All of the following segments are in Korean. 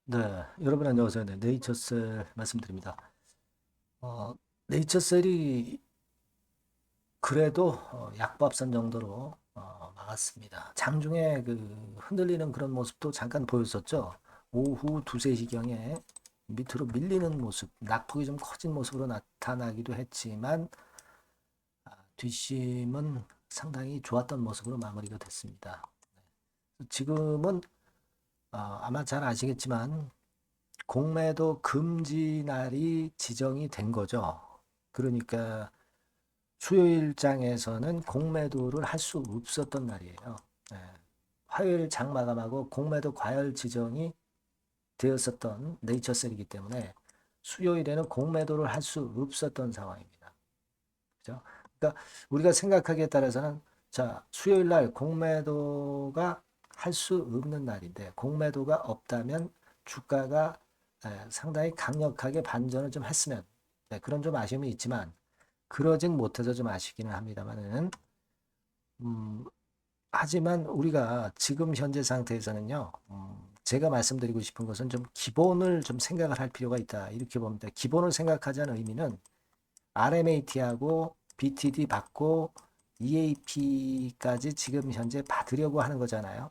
네, 여러분 안녕하세요. 네, 네이처셀 말씀드립니다. 네이처셀이 그래도 약밥선 정도로 막았습니다. 장중에 그 흔들리는 그런 모습도 잠깐 보였었죠. 오후 2, 3시경에 밑으로 밀리는 모습, 낙폭이 좀 커진 모습으로 나타나기도 했지만 뒷심은 상당히 좋았던 모습으로 마무리가 됐습니다. 지금은 아마 잘 아시겠지만 공매도 금지 날이 지정이 된 거죠. 그러니까 수요일장에서는 공매도를 할 수 없었던 날이에요. 예. 화요일 장 마감하고 공매도 과열 지정이 되었었던 네이처셀이기 때문에 수요일에는 공매도를 할 수 없었던 상황입니다. 그죠? 그러니까 우리가 생각하기에 따라서는 자, 수요일 날 공매도가 할 수 없는 날인데 공매도가 없다면 주가가 상당히 강력하게 반전을 좀 했으면 그런 좀 아쉬움이 있지만 그러진 못해서 좀 아쉽기는 합니다만은 음, 하지만 우리가 지금 현재 상태에서는요 제가 말씀드리고 싶은 것은 좀 기본을 좀 생각을 할 필요가 있다 이렇게 봅니다. 기본을 생각하자는 의미는 RMAT하고 BTD 받고 EAP까지 지금 현재 받으려고 하는 거잖아요.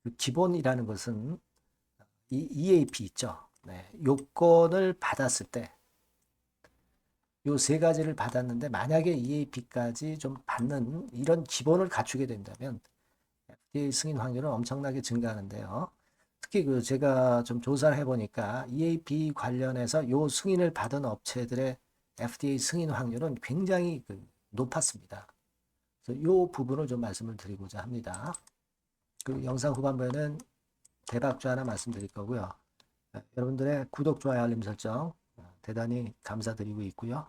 그 기본이라는 것은 이 EAP 있죠. 네, 요건을 받았을 때 요 세 가지를 받았는데 만약에 EAP까지 좀 받는 이런 기본을 갖추게 된다면 FDA 승인 확률은 엄청나게 증가하는데요. 특히 그 제가 좀 조사를 해보니까 EAP 관련해서 요 승인을 받은 업체들의 FDA 승인 확률은 굉장히 높았습니다. 그래서 요 부분을 좀 말씀을 드리고자 합니다. 그리고 영상 후반부에는 대박주 하나 말씀드릴 거고요. 여러분들의 구독, 좋아요, 알림 설정 대단히 감사드리고 있고요.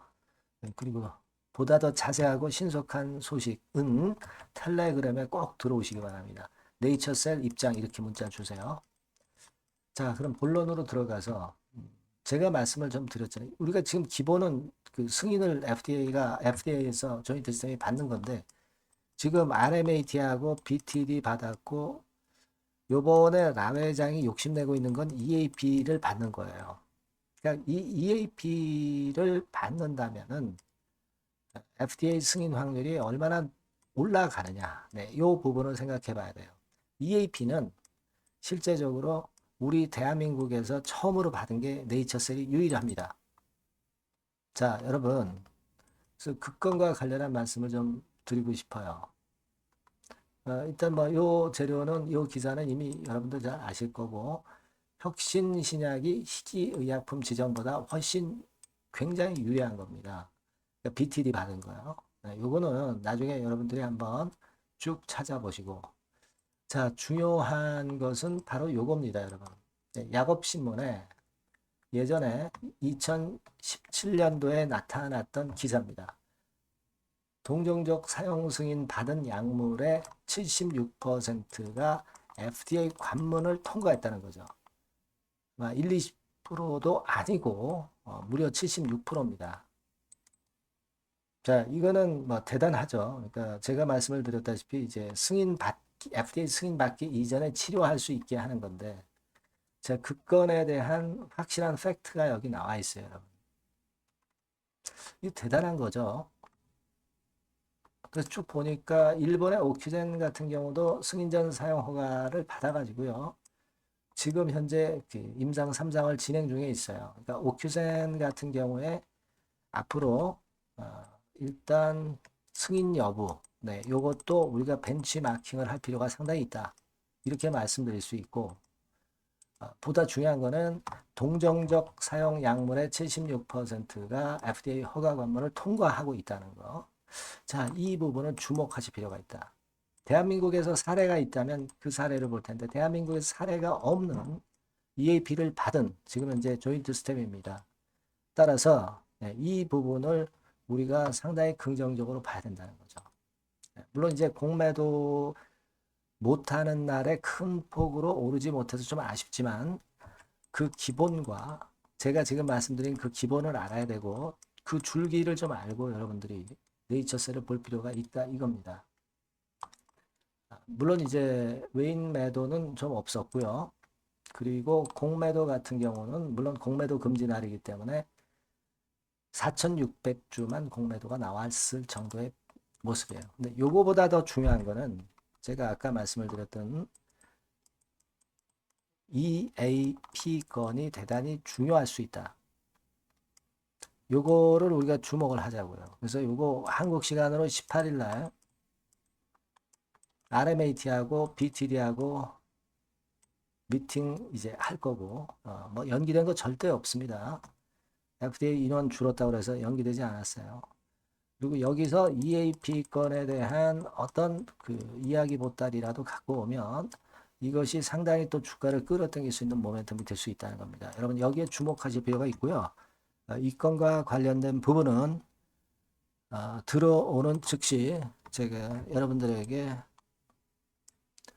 그리고 보다 더 자세하고 신속한 소식은 텔레그램에 꼭 들어오시기 바랍니다. 네이처셀 입장 이렇게 문자 주세요. 자, 그럼 본론으로 들어가서 제가 말씀을 좀 드렸잖아요. 우리가 지금 기본은 그 승인을 FDA에서 조인트 시스템이 받는 건데 지금 RMAT하고 BTD 받았고 요번에 라 회장이 욕심내고 있는 건 EAP를 받는 거예요. 그러니까 이 EAP를 받는다면은 FDA 승인 확률이 얼마나 올라가느냐. 네, 이 부분을 생각해 봐야 돼요. EAP는 실제적으로 우리 대한민국에서 처음으로 받은 게 네이처셀이 유일합니다. 자, 여러분, 그래서 그 건과 관련한 말씀을 좀 드리고 싶어요. 일단 뭐 요 재료는 요 기사는 이미 여러분들 잘 아실 거고 혁신 신약이 희귀의약품 지정보다 훨씬 굉장히 유리한 겁니다. 그러니까 BTD 받은 거예요. 네, 요거는 나중에 여러분들이 한번 쭉 찾아보시고 자 중요한 것은 바로 요겁니다, 여러분. 네, 약업신문에 예전에 2017년도에 나타났던 기사입니다. 동종적 사용 승인 받은 약물의 76%가 FDA 관문을 통과했다는 거죠. 1, 20%도 아니고 무려 76%입니다. 자, 이거는 뭐 대단하죠. 그러니까 제가 말씀을 드렸다시피 이제 FDA 승인 받기 이전에 치료할 수 있게 하는 건데 제가 그 건에 대한 확실한 팩트가 여기 나와 있어요, 여러분. 이 대단한 거죠. 그래서 쭉 보니까 일본의 오큐젠 같은 경우도 승인 전 사용 허가를 받아가지고요. 지금 현재 임상 3상을 진행 중에 있어요. 그러니까 오큐젠 같은 경우에 앞으로 일단 승인 여부, 네, 요것도 우리가 벤치마킹을 할 필요가 상당히 있다. 이렇게 말씀드릴 수 있고 보다 중요한 거는 동정적 사용 약물의 76%가 FDA 허가 관문을 통과하고 있다는 거. 자, 이 부분을 주목하실 필요가 있다. 대한민국에서 사례가 있다면 그 사례를 볼 텐데 대한민국에서 사례가 없는 EAP를 받은 지금 현재 조인트 스텝입니다. 따라서 이 부분을 우리가 상당히 긍정적으로 봐야 된다는 거죠. 물론 이제 공매도 못하는 날에 큰 폭으로 오르지 못해서 좀 아쉽지만 그 기본과 제가 지금 말씀드린 그 기본을 알아야 되고 그 줄기를 좀 알고 여러분들이 네이처셀을 볼 필요가 있다 이겁니다. 물론 이제 외인 매도는 좀 없었고요. 그리고 공매도 같은 경우는 물론 공매도 금지 날이기 때문에 4,600주만 공매도가 나왔을 정도의 모습이에요. 근데 요거보다 더 중요한 거는 제가 아까 말씀을 드렸던 EAP 건이 대단히 중요할 수 있다. 요거를 우리가 주목을 하자고요. 그래서 요거 한국 시간으로 18일 날 RMAT하고 BTD하고 미팅 이제 할 거고 뭐 연기된 거 절대 없습니다. FDA 인원 줄었다고 해서 연기되지 않았어요. 그리고 여기서 EAP 건에 대한 어떤 그 이야기 보따리라도 갖고 오면 이것이 상당히 또 주가를 끌어당길 수 있는 모멘텀이 될 수 있다는 겁니다. 여러분 여기에 주목하실 필요가 있고요. 이 건과 관련된 부분은 들어오는 즉시 제가 여러분들에게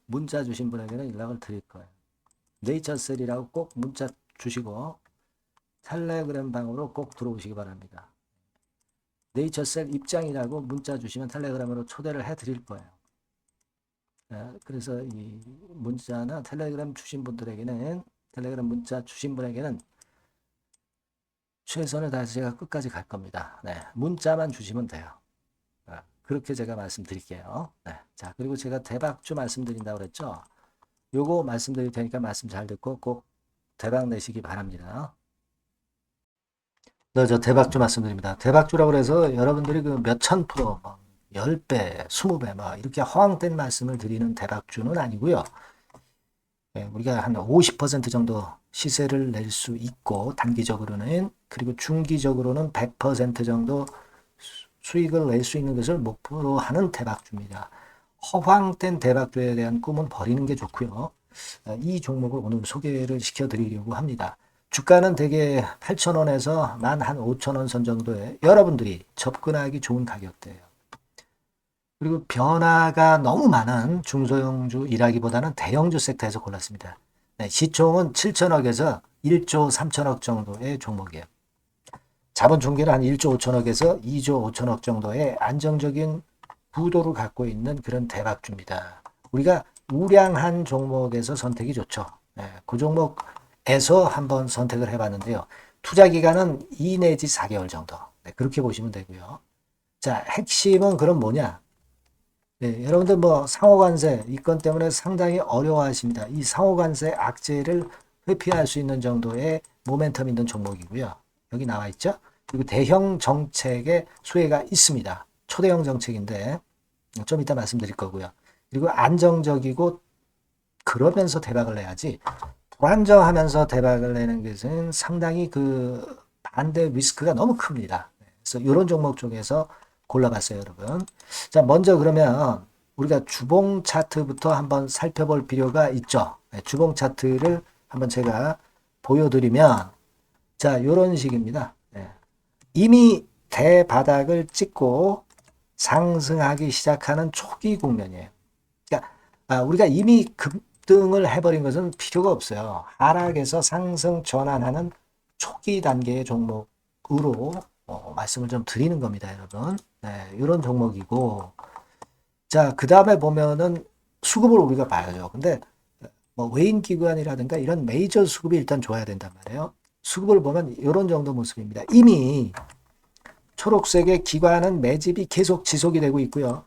문자 주신 분에게는 연락을 드릴 거예요. 네이처셀이라고 꼭 문자 주시고 텔레그램 방으로 꼭 들어오시기 바랍니다. 네이처셀 입장이라고 문자 주시면 텔레그램으로 초대를 해 드릴 거예요. 그래서 이 문자나 텔레그램 주신 분들에게는 텔레그램 문자 주신 분에게는 최선을 다해서 제가 끝까지 갈 겁니다. 네, 문자만 주시면 돼요. 그렇게 제가 말씀드릴게요. 네, 자, 그리고 제가 대박주 말씀드린다고 그랬죠? 요거 말씀드릴 테니까 말씀 잘 듣고 꼭 대박 내시기 바랍니다. 네, 저 대박주 말씀드립니다. 대박주라고 해서 여러분들이 그 몇천 프로, 10배, 20배, 막 이렇게 허황된 말씀을 드리는 대박주는 아니고요. 우리가 한 50% 정도 시세를 낼 수 있고 단기적으로는 그리고 중기적으로는 100% 정도 수익을 낼 수 있는 것을 목표로 하는 대박주입니다. 허황된 대박주에 대한 꿈은 버리는 게 좋고요. 이 종목을 오늘 소개를 시켜드리려고 합니다. 주가는 대개 8,000원에서 만 한 5,000원 선 정도에 여러분들이 접근하기 좋은 가격대예요. 그리고 변화가 너무 많은 중소형주 일하기보다는 대형주 섹터에서 골랐습니다. 네, 시총은 7천억에서 1조 3천억 정도의 종목이에요. 자본 총계는 한 1조 5천억에서 2조 5천억 정도의 안정적인 부도를 갖고 있는 그런 대박주입니다. 우리가 우량한 종목에서 선택이 좋죠. 네, 그 종목에서 한번 선택을 해봤는데요. 투자 기간은 2 내지 4개월 정도. 네, 그렇게 보시면 되고요. 자, 핵심은 그럼 뭐냐? 네, 여러분들 뭐 상호관세 이 건 때문에 상당히 어려워하십니다. 이 상호관세 악재를 회피할 수 있는 정도의 모멘텀 있는 종목이고요. 여기 나와 있죠? 그리고 대형 정책의 수혜가 있습니다. 초대형 정책인데 좀 이따 말씀드릴 거고요. 그리고 안정적이고 그러면서 대박을 내야지 불안정하면서 대박을 내는 것은 상당히 그 반대 리스크가 너무 큽니다. 그래서 이런 종목 중에서 골라봤어요, 여러분. 자, 먼저 그러면 우리가 주봉 차트부터 한번 살펴볼 필요가 있죠. 네, 주봉 차트를 한번 제가 보여드리면 자, 이런 식입니다. 네. 이미 대바닥을 찍고 상승하기 시작하는 초기 국면이에요. 그러니까 우리가 이미 급등을 해버린 것은 필요가 없어요. 하락에서 상승 전환하는 초기 단계의 종목으로 말씀을 좀 드리는 겁니다, 여러분. 네, 이런 종목이고, 자, 그 다음에 보면은 수급을 우리가 봐야죠. 근데 뭐 외인 기관이라든가 이런 메이저 수급이 일단 좋아야 된단 말이에요. 수급을 보면 이런 정도 모습입니다. 이미 초록색의 기관은 매집이 계속 지속이 되고 있고요.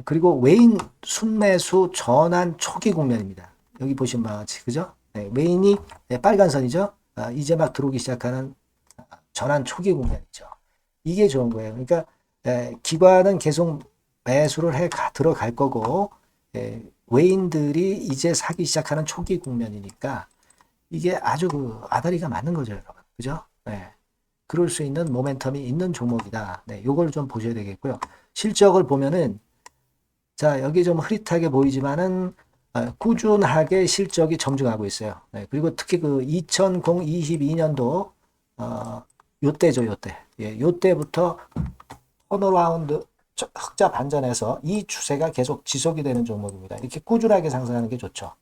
그리고 외인 순매수 전환 초기 국면입니다. 여기 보시면 바와 같이, 그죠? 네, 외인이 빨간 선이죠? 이제 막 들어오기 시작하는 전환 초기 국면이죠. 이게 좋은 거예요. 그러니까 기관은 계속 매수를 해 들어갈 거고 외인들이 이제 사기 시작하는 초기 국면이니까 이게 아주 그 아다리가 맞는 거죠, 여러분. 그죠? 네. 그럴 수 있는 모멘텀이 있는 종목이다. 네, 요걸 좀 보셔야 되겠고요. 실적을 보면은 자, 여기 좀 흐릿하게 보이지만은 꾸준하게 실적이 점증하고 있어요. 네, 그리고 특히 그 2022년도 요때죠, 요때. 예, 요때부터 턴어라운드 흑자 반전해서 이 추세가 계속 지속이 되는 종목입니다. 이렇게 꾸준하게 상승하는 게 좋죠.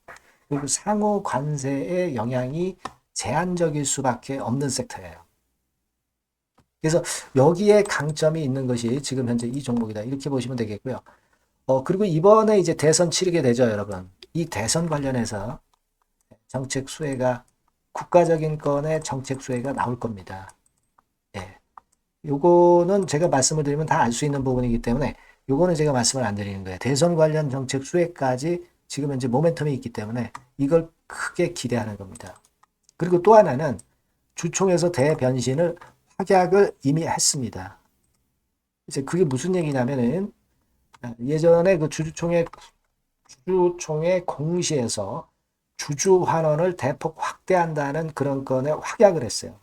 그리고 상호 관세의 영향이 제한적일 수밖에 없는 섹터예요. 그래서 여기에 강점이 있는 것이 지금 현재 이 종목이다. 이렇게 보시면 되겠고요. 그리고 이번에 이제 대선 치르게 되죠, 여러분. 이 대선 관련해서 정책 수혜가 국가적인 건의 정책 수혜가 나올 겁니다. 예. 요거는 제가 말씀을 드리면 다 알 수 있는 부분이기 때문에 요거는 제가 말씀을 안 드리는 거예요. 대선 관련 정책 수혜까지 지금 현재 모멘텀이 있기 때문에 이걸 크게 기대하는 겁니다. 그리고 또 하나는 주총에서 대변신을 확약을 이미 했습니다. 이제 그게 무슨 얘기냐면은 예전에 그 주주총회 공시에서 주주 환원을 대폭 확대한다는 그런 건에 확약을 했어요.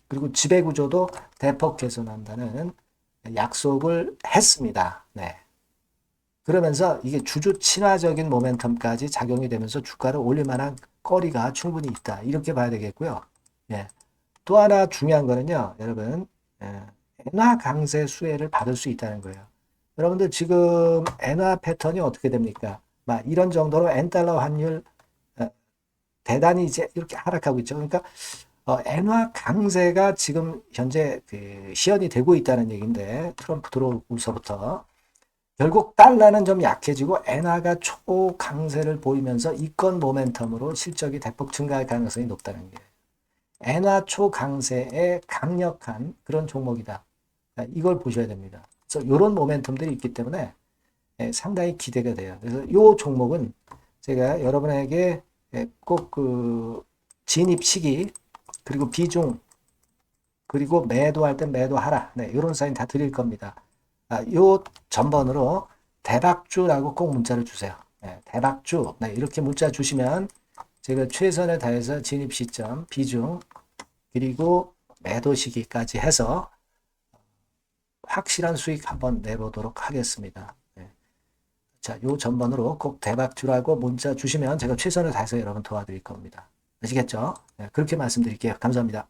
그리고 지배구조도 대폭 개선한다는 약속을 했습니다. 네. 그러면서 이게 주주 친화적인 모멘텀까지 작용이 되면서 주가를 올릴 만한 거리가 충분히 있다. 이렇게 봐야 되겠고요. 예. 또 하나 중요한 거는요, 여러분, 엔화 강세 수혜를 받을 수 있다는 거예요. 여러분들 지금 엔화 패턴이 어떻게 됩니까? 막 이런 정도로 엔달러 환율 대단히 이제 이렇게 하락하고 있죠. 그러니까 엔화 강세가 지금 현재 그 시연이 되고 있다는 얘기인데 트럼프 들어오면서부터 결국 달러는 좀 약해지고 엔화가 초강세를 보이면서 이권 모멘텀으로 실적이 대폭 증가할 가능성이 높다는 게 엔화 초강세의 강력한 그런 종목이다. 이걸 보셔야 됩니다. 그래서 이런 모멘텀들이 있기 때문에 상당히 기대가 돼요. 그래서 이 종목은 제가 여러분에게 꼭 그 진입 시기 그리고 비중 그리고 매도할 땐 매도하라. 네, 이런 사인 다 드릴 겁니다. 요 전번으로 대박주라고 꼭 문자를 주세요. 네, 대박주. 네, 이렇게 문자 주시면 제가 최선을 다해서 진입 시점, 비중, 그리고 매도 시기까지 해서 확실한 수익 한번 내보도록 하겠습니다. 네. 자, 요 전번으로 꼭 대박주라고 문자 주시면 제가 최선을 다해서 여러분 도와드릴 겁니다. 아시겠죠? 네, 그렇게 말씀드릴게요. 감사합니다.